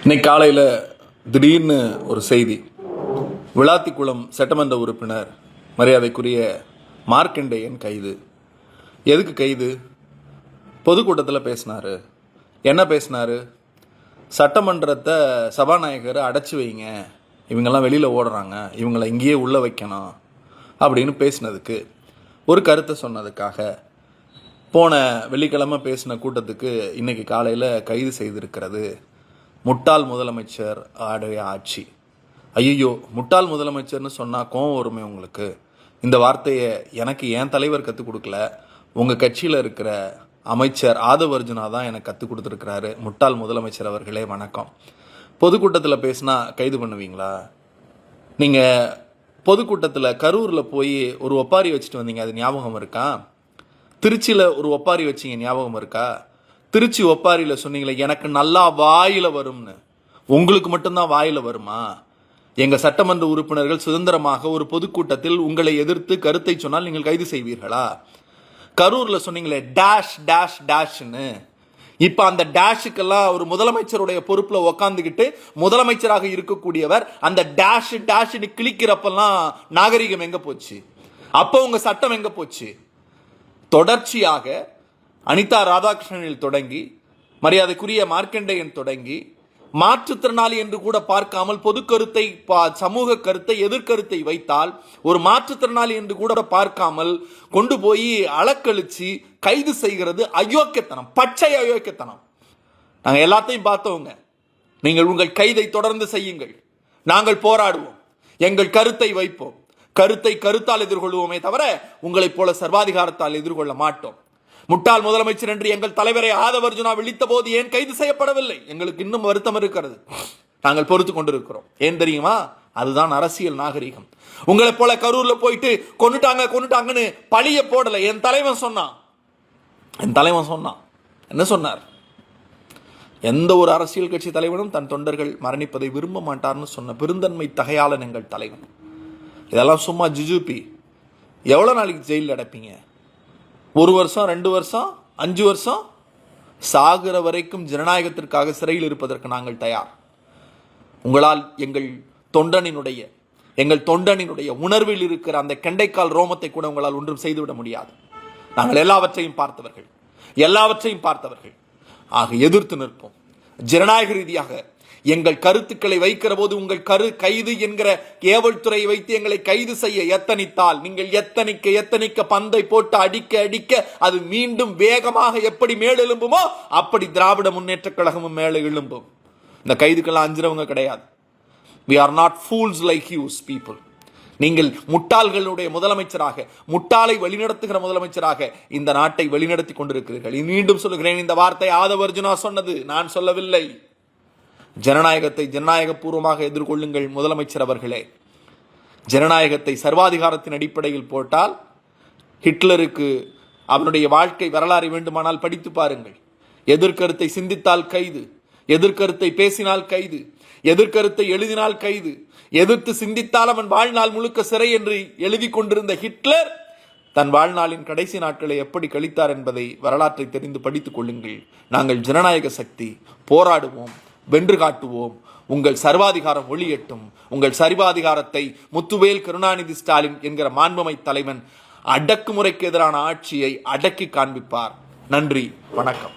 இன்னைக்கு காலையில் திடீர்னு ஒரு செய்தி. விளாத்திக்குளம் சட்டமன்ற உறுப்பினர் மரியாதைக்குரிய மார்க்கண்டேயன் கைது. எதுக்கு கைது? பொதுக்கூட்டத்தில் பேசினார். என்ன பேசினார்? சட்டமன்றத்தை சபாநாயகரை அடைச்சி வைங்க, இவங்கெல்லாம் வெளியில் ஓடுறாங்க, இவங்களை இங்கேயே உள்ளே வைக்கணும் அப்படின்னு பேசினதுக்கு, ஒரு கருத்தை சொன்னதுக்காக போன வெள்ளிக்கிழமை பேசின கூட்டத்துக்கு இன்னைக்கு காலையில் கைது செய்திருக்கிறது முட்டாள் முதலமைச்சர் ஆடைய ஆட்சி. ஐயோ, முட்டாள் முதலமைச்சர்னு சொன்னால் கோவம் வருமே உங்களுக்கு? இந்த வார்த்தையை எனக்கு என் தலைவர் கற்றுக் கொடுக்கல, உங்கள் கட்சியில் இருக்கிற அமைச்சர் ஆதவ் அர்ஜுனா தான் எனக்கு கற்றுக் கொடுத்துருக்கிறாரு. முட்டாள் முதலமைச்சர் அவர்களே வணக்கம். பொதுக்கூட்டத்தில் பேசினா கைது பண்ணுவீங்களா? நீங்கள் பொதுக்கூட்டத்தில் கரூரில் போய் ஒரு ஒப்பாரி வச்சுட்டு வந்தீங்க, அது ஞாபகம் இருக்கா? திருச்சியில் ஒரு ஒப்பாரி வச்சிங்க, ஞாபகம் இருக்கா? திருச்சி ஒப்பாரியில் சொன்னீங்களே எனக்கு நல்லா வாயில வரும்னு. உங்களுக்கு மட்டும்தான் வாயில வருமா? எங்க சட்டமன்ற உறுப்பினர்கள் சுதந்திரமாக ஒரு பொதுக்கூட்டத்தில் உங்களை எதிர்த்து கருத்தை சொன்னால் நீங்கள் கைது செய்வீர்களா? கரூர்ல சொன்னீங்களே டேஷ் டேஷ் டேஷ்னு. இப்ப அந்த டேஷுக்கெல்லாம் ஒரு முதலமைச்சருடைய பொறுப்புல உக்காந்துக்கிட்டு முதலமைச்சராக இருக்கக்கூடியவர் அந்த டேஷ் டேஷ்னு கிளிக்கிறப்பெல்லாம் நாகரிகம் எங்க போச்சு? அப்போ உங்க சட்டம் எங்க போச்சு? தொடர்ச்சியாக அனிதா ராதாகிருஷ்ணனில் தொடங்கி மரியாதைக்குரிய மார்க்கண்டேயன் தொடங்கி மாற்றுத்திறனாளி என்று கூட பார்க்காமல் பொது கருத்தை, சமூக கருத்தை, எதிர்கருத்தை வைத்தால் ஒரு மாற்றுத்திறனாளி என்று கூட பார்க்காமல் கொண்டு போய் அளக்கழிச்சு கைது செய்கிறது அயோக்கியத்தனம், பச்சை அயோக்கியத்தனம். நாங்கள் எல்லாத்தையும் பார்த்தவங்க. நீங்கள் உங்கள் கைதை தொடர்ந்து செய்யுங்கள், நாங்கள் போராடுவோம், எங்கள் கருத்தை வைப்போம், கருத்தை கருத்தால் எதிர்கொள்வோமே தவிர உங்களைப் போல சர்வாதிகாரத்தால் எதிர்கொள்ள மாட்டோம். முட்டாள் முதலமைச்சர் என்று எங்கள் தலைவரை ஆதவ் அர்ஜுனா விழித்த போது ஏன் கைது செய்யப்படவில்லை? எங்களுக்கு இன்னும் வருத்தம் இருக்கிறது. நாங்கள் பொறுத்து கொண்டிருக்கிறோம். ஏன் தெரியுமா? அதுதான் அரசியல் நாகரிகம். உங்களை போல கரூர்ல போயிட்டு கொண்டுட்டாங்கன்னு பழிய போடல. என் தலைவன் சொன்னான். என்ன சொன்னார்? எந்த ஒரு அரசியல் கட்சி தலைவனும் தன் தொண்டர்கள் மரணிப்பதை விரும்ப மாட்டார்னு சொன்ன பெருந்தன்மை தகையாளன் எங்கள் தலைவன். இதெல்லாம் சும்மா ஜிஜுபி. எவ்வளவு நாளைக்கு ஜெயிலில் அடைப்பீங்க? 1 வருஷம், 2 வருஷம், 5 வருஷம்? சாகிற வரைக்கும் ஜனநாயகத்திற்காக சிறையில் இருப்பதற்கு நாங்கள் தயார். உங்களால் எங்கள் தொண்டனினுடைய உணர்வில் இருக்கிற அந்த கெண்டைக்கால் ரோமத்தை கூட உங்களால் ஒன்றும் செய்துவிட முடியாது. நாங்கள் எல்லாவற்றையும் பார்த்தவர்கள். ஆக எதிர்த்து நிற்போம். ஜனநாயக ரீதியாக எங்கள் கருத்துக்களை வைக்கிற போது உங்கள் கைது என்கிற ஏவல் துறையை வைத்து எங்களை கைது செய்ய எத்தனித்தால், நீங்கள் எத்தனிக்க பந்தை போட்டு அடிக்க அது மீண்டும் வேகமாக எப்படி மேலெழும்புமோ அப்படி திராவிட முன்னேற்ற கழகமும் மேலே எழும்பும். இந்த கைதுக்கெல்லாம் அஞ்சுறவங்க கிடையாது. We are not fools like you people. நீங்கள் முட்டாள்களுடைய முதலமைச்சராக, முட்டாளை வழிநடத்துகிற முதலமைச்சராக இந்த நாட்டை வழிநடத்தி கொண்டிருக்கிறீர்கள். மீண்டும் சொல்லுகிறேன், இந்த வார்த்தை ஆதவ் அர்ஜுனா சொன்னது, நான் சொல்லவில்லை. ஜனநாயகத்தை ஜனநாயகபூர்வமாக எதிர்கொள்ளுங்கள் முதலமைச்சர் அவர்களே. ஜனநாயகத்தை சர்வாதிகாரத்தின் அடிப்படையில் போட்டால் ஹிட்லருக்கு அவனுடைய வாழ்க்கை வரலாறு வேண்டுமானால் படித்து பாருங்கள். எதிர்கருத்தை சிந்தித்தால் கைது, எதிர்கருத்தை பேசினால் கைது, எதிர்கருத்தை எழுதினால் கைது, எதிர்த்து சிந்தித்தால் அவன் வாழ்நாள் முழுக்க சிறை என்று எழுதி கொண்டிருந்த ஹிட்லர் தன் வாழ்நாளின் கடைசி நாட்களை எப்படி கழித்தார் என்பதை வரலாற்றை தெரிந்து படித்துக் கொள்ளுங்கள். நாங்கள் ஜனநாயக சக்தி, போராடுவோம், வென்று காட்டுவோம். உங்கள் சர்வாதிகாரம் ஒளியட்டும். உங்கள் சர்வாதிகாரத்தை முத்துவேல் கருணாநிதி ஸ்டாலின் என்கிற மாண்புமை தலைவன் அடக்குமுறைக்கு எதிரான ஆட்சியை அடக்கி காண்பிப்பார். நன்றி, வணக்கம்.